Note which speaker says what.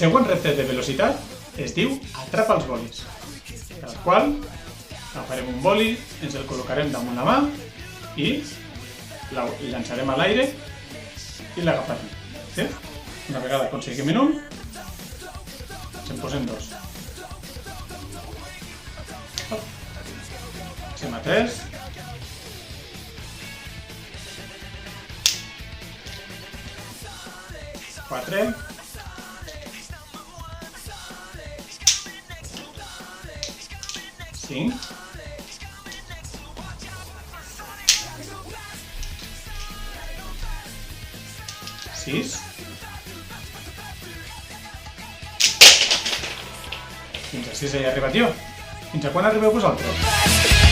Speaker 1: següent repte de velocitat es diu Atrapa els bolis, per al qual agafarem un boli, ens el col·locarem damunt la mà i el llançarem a l'aire i l'agafarem. Sí? Una vegada aconseguim en un, ens en posem dos. Passem a 3. 4. 5. 6. Fins a 6 he arribat jo. Fins a quan arribeu vosaltres?